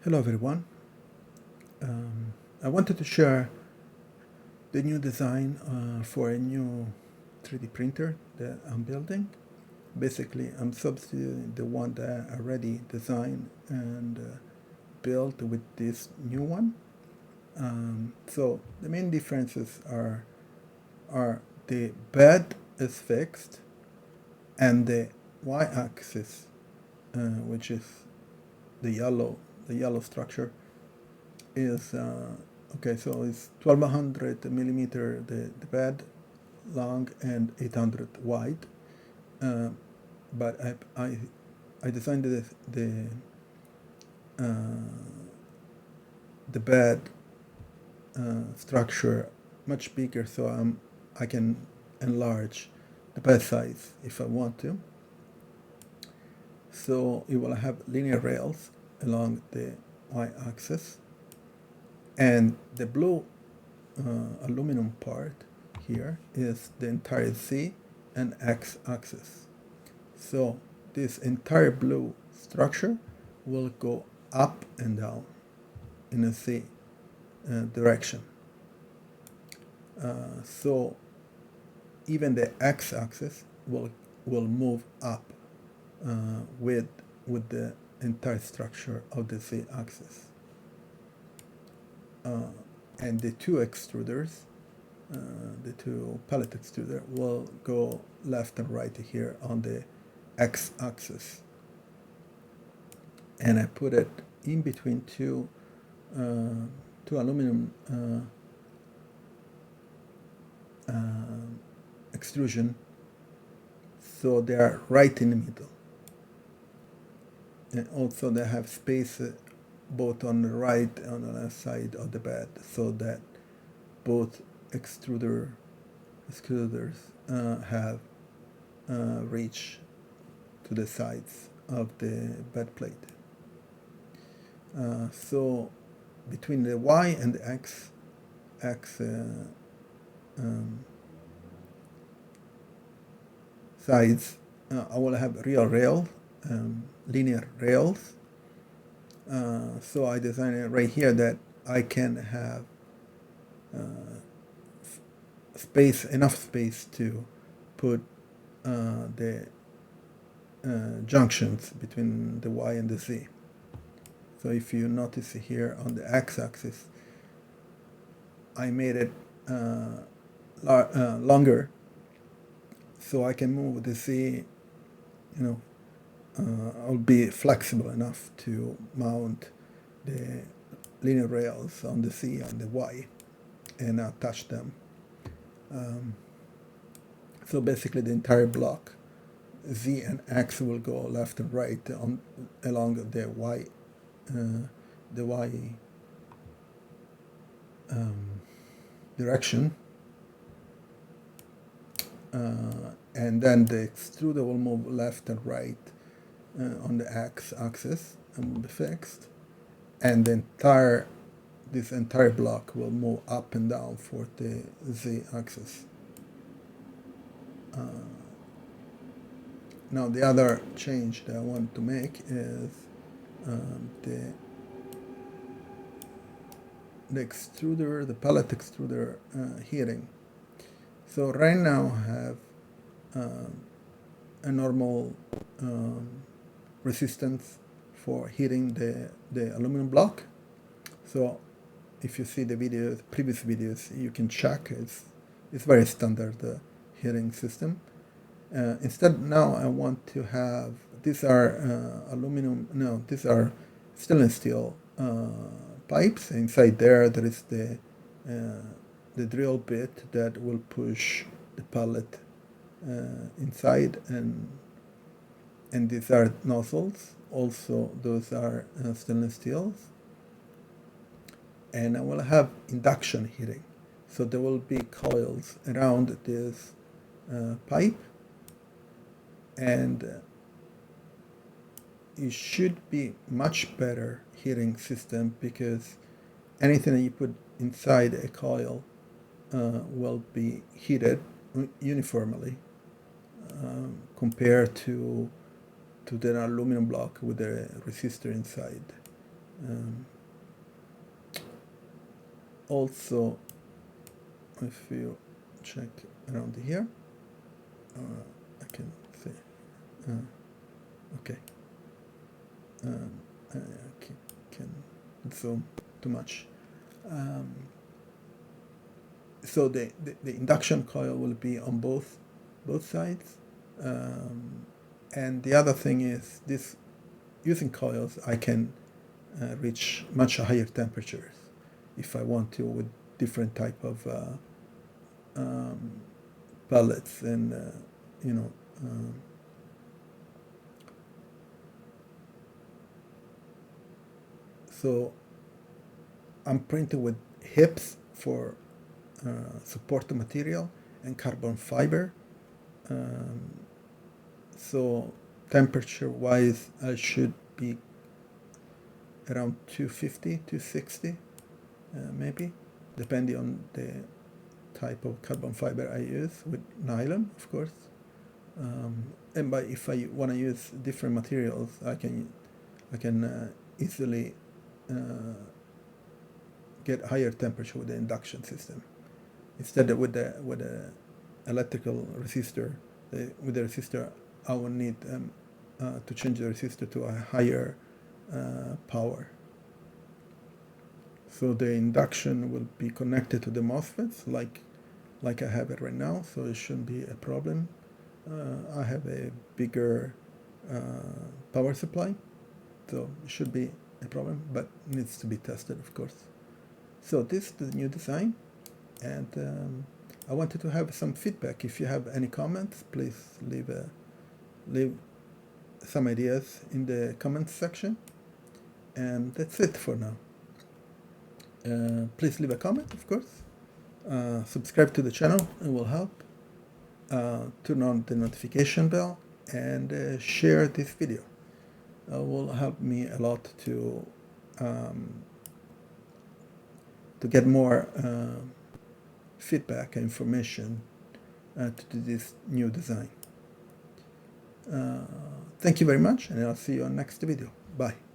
Hello everyone. I wanted to share the new design for a new 3D printer that I'm building. Basically, I'm substituting the one that I already designed and built with this new one. So the main differences are the bed is fixed and the y-axis, which is the yellow the yellow structure, is okay. So it's 1200 millimeter the bed long and 800 wide. Uh, but I designed the bed structure much bigger, so I can enlarge the bed size if I want to. So it will have linear rails along the y-axis, and the blue aluminum part here is the entire Z and X axis. So this entire blue structure will go up and down in a Z direction. So even the X axis will move up with the entire structure of the Z axis. And the two extruders, the two pallet extruder, will go left and right here on the X axis. And I put it in between two aluminum extrusion, so they are right in the middle. And also they have space both on the right and on the left side of the bed, so that both extruders have reach to the sides of the bed plate. So between the Y and the X sides, I will have real rail, linear rails. So I designed it right here that I can have enough space to put the junctions between the Y and the Z. So if you notice here on the X-axis, I made it longer, so I can move the Z. I'll be flexible enough to mount the linear rails on the Z and the Y and attach them. So basically the entire block, Z and X, will go left and right along the Y direction. And then the extruder will move left and right on the X axis and will be fixed, and this entire block will move up and down for the Z axis. Now the other change that I want to make is the extruder, the pallet extruder heating. So right now I have a normal resistance for heating the aluminum block. So if you see the previous videos, you can check. It's very standard heating system. Instead, now I want to have, these are these are stainless steel pipes. Inside there is the drill bit that will push the pallet inside, and these are nozzles. Also, those are stainless steels. And I will have induction heating. So there will be coils around this pipe, and it should be much better heating system, because anything that you put inside a coil will be heated uniformly compared to the aluminum block with a resistor inside. Um, also, if you check around here, I can see, okay, I can zoom too much. So the induction coil will be on both sides, and the other thing is this, using coils I can reach much higher temperatures if I want to, with different type of pellets and you know, so I'm printing with hips for support the material and carbon fiber. So temperature wise I should be around 250, 260 maybe, depending on the type of carbon fiber I use, with nylon of course. And by, if I want to use different materials, I can easily get higher temperature with the induction system instead of with the electrical resistor. With the resistor I will need to change the resistor to a higher power. So the induction will be connected to the MOSFETs like I have it right now, so it shouldn't be a problem. I have a bigger power supply, so it should be a problem, but needs to be tested of course. So this is the new design, and I wanted to have some feedback. If you have any comments, please leave some ideas in the comments section, and that's it for now. Please leave a comment of course, subscribe to the channel, it will help, turn on the notification bell, and share this video. Will help me a lot to get more feedback and information to do this new design. Thank you very much, and I'll see you on next video. Bye.